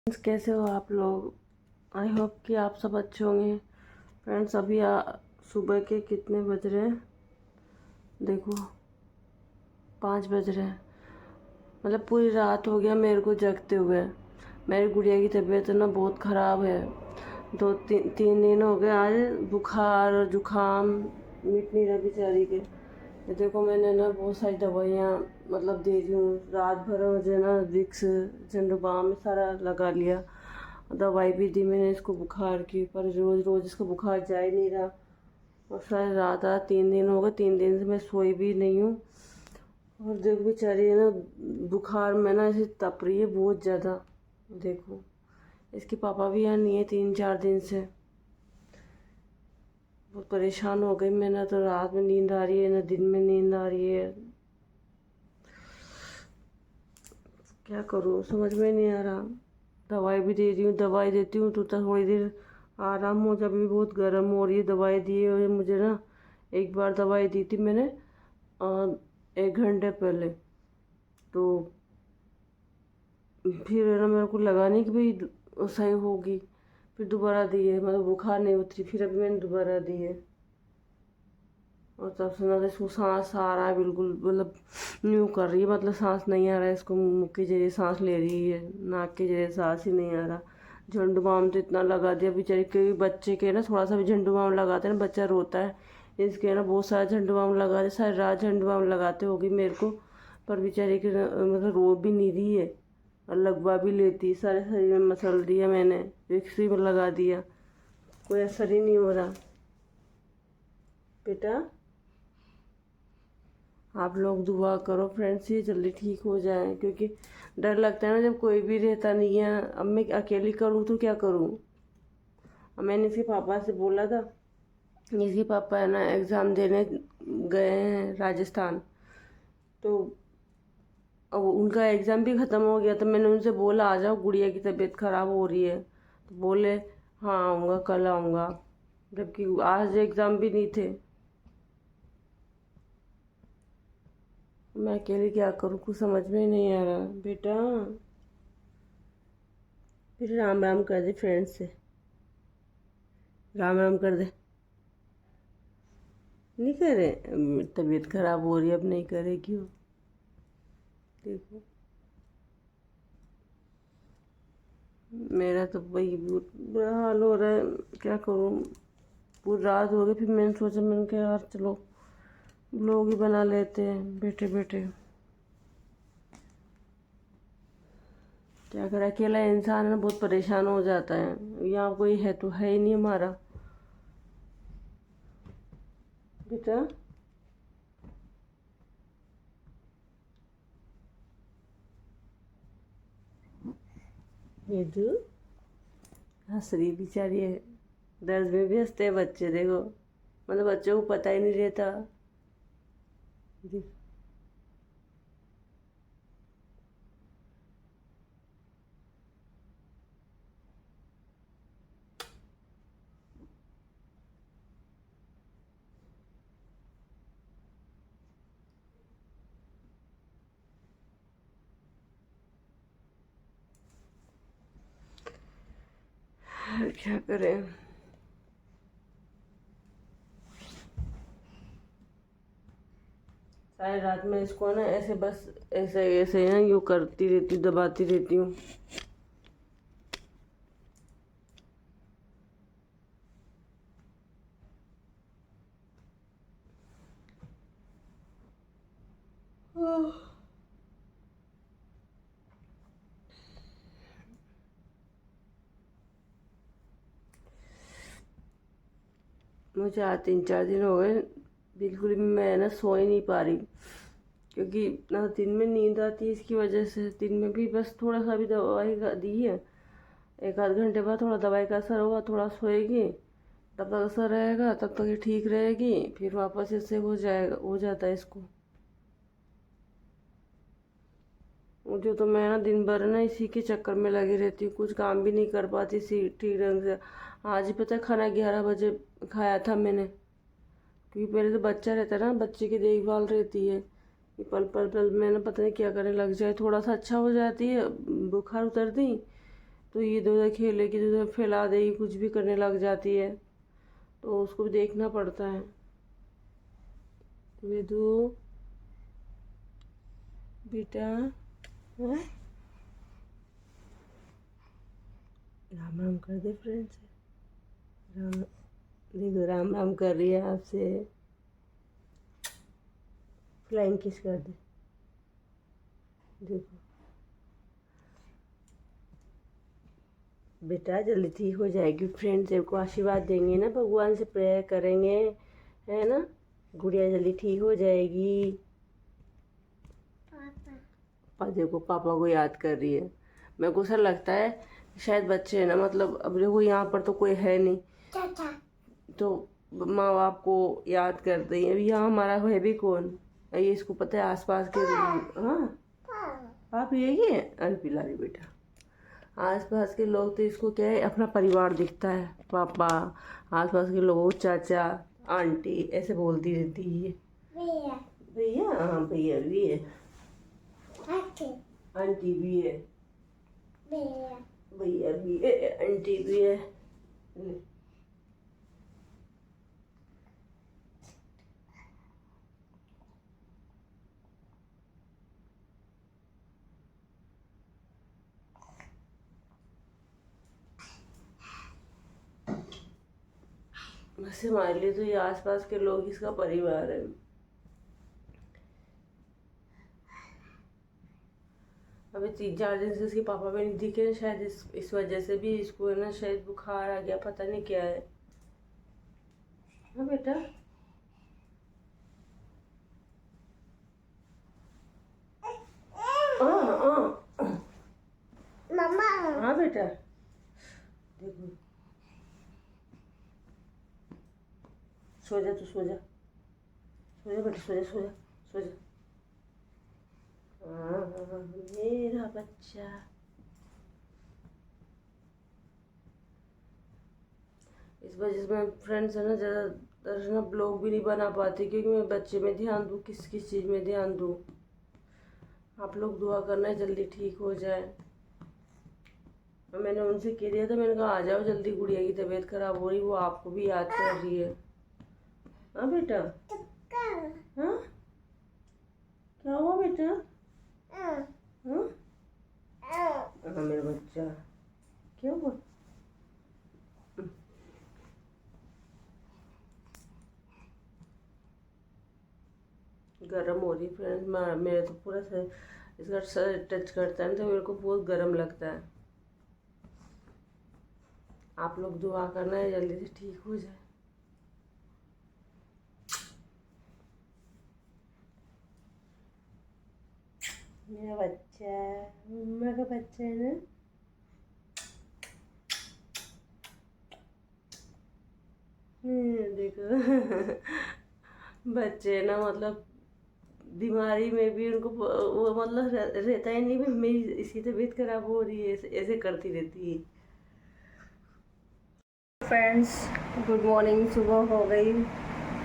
कैसे हो आप लोग। आई होप कि आप सब अच्छे होंगे। फ्रेंड्स अभी सुबह के कितने बज रहे हैं, देखो 5 बज रहे हैं। मतलब पूरी रात हो गया मेरे को जगते हुए। मेरी गुड़िया की तबीयत ना बहुत ख़राब है। 2-3 दिन हो गए आज, बुखार और जुकाम मिट नहीं रहा बेचारी के। ये देखो मैंने ना बहुत सारी दवाइयाँ मतलब दे दी हूँ। रात भर मुझे ना विक्स झंडू सारा लगा लिया। दवाई भी दी मैंने इसको बुखार की, पर रोज़ रोज़ इसको बुखार जा ही नहीं रहा। और सारी रात 3 दिन हो गए, 3 दिन से मैं सोई भी नहीं हूँ। और देखो बेचारी है ना बुखार में ना ऐसे तप रही है बहुत ज़्यादा। देखो इसके पापा भी यहाँ नहीं है 3-4 दिन से। बहुत परेशान हो गई मैं, ना तो रात में नींद आ रही है ना दिन में नींद आ रही है। क्या करूँ समझ में नहीं आ रहा। दवाई भी दे रही हूँ, दवाई देती हूँ तो थोड़ी देर आराम हो जाए। अभी बहुत गर्म हो रही है। दवाई दी है मुझे ना, एक बार दवाई दी थी मैंने 1 घंटे पहले। तो फिर है ना मेरे को लगा नहीं कि भाई सही होगी। फिर दोबारा दी है, मतलब बुखार नहीं उतरी, फिर अभी मैंने दोबारा दी है। और तब से ना इसको सांस आ रहा है बिल्कुल, मतलब न्यू कर रही है, मतलब सांस नहीं आ रहा है इसको। मुँह के जरिए सांस ले रही है, नाक के जरिए सांस ही नहीं आ रहा। झंडू बाम तो इतना लगा दिया बेचारे के, बच्चे के ना थोड़ा सा भी झंडू बाम लगाते हैं ना बच्चा रोता है। इसके ना बहुत सारा झंडू बाम लगा दे, सारी रात झंडू बाम लगाते होगी मेरे को। पर बेचारे के मतलब रो भी नहीं रही है और लगवा भी लेती। सारे शरीर में मसल दिया मैंने, विक्स भी लगा दिया, कोई असर ही नहीं हो रहा। बेटा आप लोग दुआ करो फ्रेंड्स, ये जल्दी ठीक हो जाए, क्योंकि डर लगता है ना जब कोई भी रहता नहीं है। अब मैं अकेली करूँ तो क्या करूँ। अब मैंने इसके पापा से बोला था, इसके पापा है ना एग्ज़ाम देने गए हैं राजस्थान। तो अब उनका एग्ज़ाम भी ख़त्म हो गया। तो मैंने उनसे बोला आ जाओ, गुड़िया की तबीयत ख़राब हो रही है। तो बोले हाँ आऊँगा, कल आऊँगा, जबकि आज एग्ज़ाम भी नहीं थे। मैं अकेले क्या करूँ, कुछ समझ में ही नहीं आ रहा। बेटा फिर राम राम कर दे फ्रेंड्स से, राम राम कर दे। नहीं करे, तबीयत खराब हो रही है, अब नहीं करे क्यों। देखो मेरा तो वही बहुत बुरा हाल हो रहा है, क्या करूँ। पूरी रात हो गई, फिर मैंने सोचा, मैंने कहा यार चलो व्लॉग ही बना लेते हैं बैठे बैठे। क्या करे, अकेला इंसान है ना बहुत परेशान हो जाता है। यहाँ कोई है तो है ही नहीं हमारा। बेटा वेदू हंस रही बेचारी है। दर्द में भी हंसते हैं बच्चे, देखो मतलब बच्चों को पता ही नहीं रहता। क्या करें। सारी रात में इसको ना ऐसे बस ऐसे ऐसे ना यूँ करती रहती हूँ, दबाती रहती हूँ। मुझे आज 3-4 दिन हो गए, बिल्कुल भी मैं ना सो ही नहीं पा रही। क्योंकि ना दिन में नींद आती है इसकी वजह से। दिन में भी बस थोड़ा सा भी दवाई दी है, 1-8 घंटे बाद थोड़ा दवाई का असर होगा, थोड़ा सोएगी, तब तक असर रहेगा, तब तक ये ठीक रहेगी, फिर वापस इससे हो जाएगा, हो जाता है इसको। मुझे तो मैं ना दिन भर ना इसी के चक्कर में लगी रहती हूँ, कुछ काम भी नहीं कर पाती सी ठीक ढंग से। आज ही पता है खाना 11 बजे खाया था मैंने, क्योंकि पहले तो बच्चा रहता है ना, बच्चे की देखभाल रहती है। ये पल पल पल में ना पता नहीं क्या करने लग जाए। थोड़ा सा अच्छा हो जाती है, बुखार उतरती तो ये इधर उधर खेलेगी, इधर उधर फैला देगी, कुछ भी करने लग जाती है, तो उसको भी देखना पड़ता है। विदु बेटा, हाँ? राम राम कर दे फ्रेंड्स, राम, देखो राम राम कर रही है आपसे, फ्लाइंग किस कर दे, देखो बेटा जल्दी ठीक हो जाएगी। फ्रेंड्स को आशीर्वाद देंगे ना, भगवान से प्रेयर करेंगे, है ना, गुड़िया जल्दी ठीक हो जाएगी। पापा देखो पापा को याद कर रही है। मेरे को ऐसा लगता है शायद बच्चे है ना, मतलब अब देखो यहाँ पर तो कोई है नहीं, तो माँ बाप को याद करते हैं। अभी यहाँ हमारा है भी कौन, ये इसको पता है आसपास के। हाँ आप यही है, अरे पिला रही बेटा। आसपास के लोग तो इसको क्या है, अपना परिवार दिखता है, पापा, आसपास के लोग चाचा आंटी ऐसे बोलती रहती है। भैया, हाँ भैया भी है, आंटी भी है, भैया भी है, आंटी भी है। वैसे हमारे लिए तो ये आसपास के लोग इसका परिवार है। अभी 3-4 दिन से इसके पापा भी नहीं दिखे, शायद इस वजह से भी इसको है ना, शायद बुखार आ गया, पता नहीं क्या है। हाँ बेटा, मम्मा, हाँ बेटा देखो, सो जा तू, सो जा, सो जा बेटा, सो जा, सो जा, सो जा। हाँ मेरा बच्चा। इस वजह से मैं फ्रेंड्स है ना ज़्यादातर ना ब्लॉग भी नहीं बना पाती, क्योंकि मैं बच्चे में ध्यान दूँ, किस किस चीज़ में ध्यान दूँ। आप लोग दुआ करना है जल्दी ठीक हो जाए। मैंने उनसे कह दिया था, मैंने कहा आ जाओ जल्दी, गुड़िया की तबीयत खराब हो रही, वो आपको भी याद कर रही है। हाँ बेटा, हाँ क्या हुआ बेटा, हाँ हाँ मेरा बच्चा, क्या हुआ? गरम हो रही फ्रेंड्स, मेरे तो पूरा सर, इसका सर टच करता है तो मेरे को बहुत गरम लगता है। आप लोग दुआ करना है जल्दी से ठीक हो जाए। मेरा बच्चा, मम्मा का बच्चा है ना। देखो बच्चे ना, मतलब बीमारी में भी उनको वो मतलब रहता ही नहीं, मेरी इसकी तबीयत खराब हो रही है, ऐसे करती रहती है। फ्रेंड्स गुड मॉर्निंग, सुबह हो गई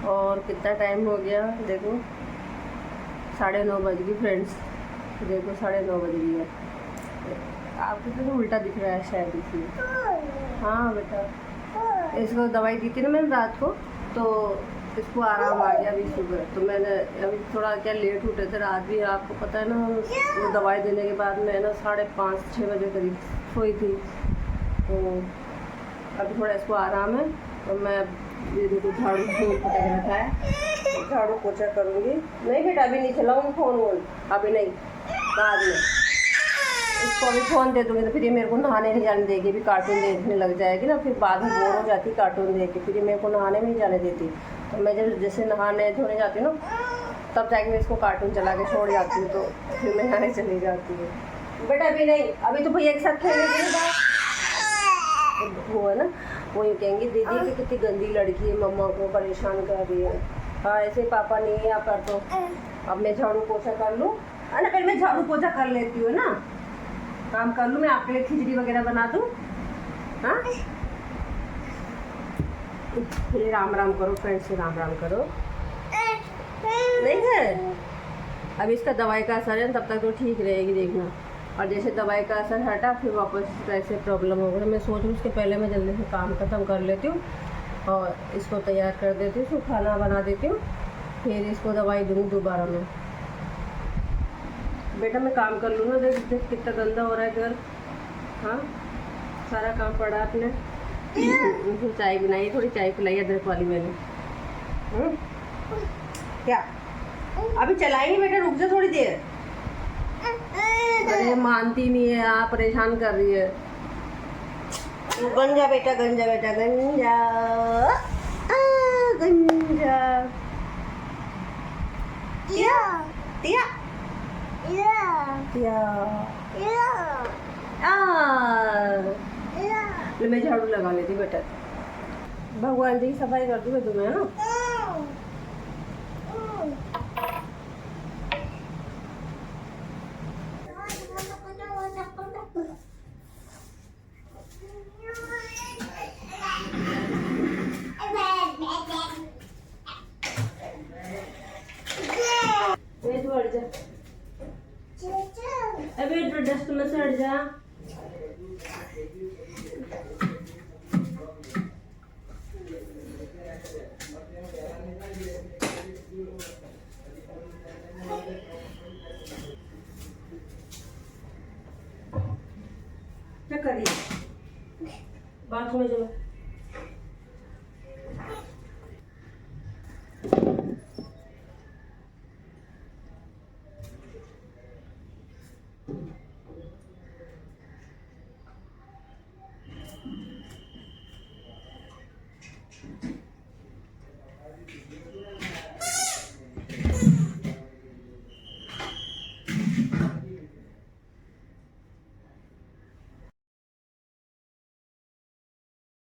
और कितना टाइम हो गया देखो, 9:30 बज गई फ्रेंड्स, देखो 9:30 बज गई है। आपको तो उल्टा दिख रहा है शायद इसलिए। हाँ बेटा, इसको दवाई दी थी ना मैंने रात को, तो इसको आराम आ गया अभी सुबह। तो मैंने अभी थोड़ा क्या लेट उठे थे रात भी, आपको पता है ना, वो दवाई देने के बाद मैं ना 5:30-6 बजे करीब सोई थी। तो अभी थोड़ा इसको आराम है, तो मैं देखो झाड़ू पोछा रखा है, झाड़ू पोछा करूँगी। नहीं बेटा अभी नहीं चलाऊँगी फ़ोन वोन, अभी नहीं, बाद में इसको अभी फ़ोन दे दूँगी तो फिर ये मेरे को नहाने नहीं जाने देगी, भी कार्टून देखने लग जाएगी ना, फिर बाद में बोर हो जाती कार्टून देख के, फिर ये मेरे को नहाने में नहीं जाने देती। तो मैं जब जैसे नहाने धोने जाती हूँ ना, तब जाके मैं इसको कार्टून चला के छोड़ जाती हूँ, तो फिर मैं नहाने चली जाती हूँ। बेटा अभी नहीं, अभी तो भैया के साथ खेलने के लिए वो है ना, वो ये कहेंगे दीदी कि कितनी गंदी लड़की है, मम्मा को परेशान कर रही है। हाँ ऐसे पापा नहीं है यहाँ पर, तो अब मैं झाड़ू पोछा कर लूँ, है ना, फिर मैं झाड़ू पोछा कर लेती हूँ ना, काम कर लूँ, मैं आपके लिए खिचड़ी वगैरह बना दूँ। हाँ फिर राम राम करो फ्रेंड्स से, राम राम करो। नहीं है अभी इसका दवाई का असर है, तब तक तो ठीक रहेगी, देखना और जैसे दवाई का असर हटा फिर वापस ऐसे प्रॉब्लम हो गई। मैं सोच रही उसके पहले मैं जल्दी से काम ख़त्म कर लेती हूँ और इसको तैयार कर देती हूँ, इसको खाना बना देती हूँ, फिर इसको दवाई दूँगी दोबारा में। बेटा मैं काम कर लूँ ना, देख देख कितना गंदा हो रहा है घर। हाँ सारा काम पड़ा आपने। उनको चाय बनाई, थोड़ी चाय पिलाई अदरक वाली मैंने। क्या अभी चलाएंगे बेटा, रुक जा थोड़ी देर। अरे मानती नहीं है, आप परेशान कर रही है। गंजा बेटा, गंजा बेटा, गंजा गंजा। टिया टिया टिया। मैं झाड़ू लगा लेती बेटा, भगवान जी की सफाई कर दूँगी तुम्हें, है ना। वेट हट जा, अबे डस्ट में से हट जा। क्या करिए बाथरूम में चलो।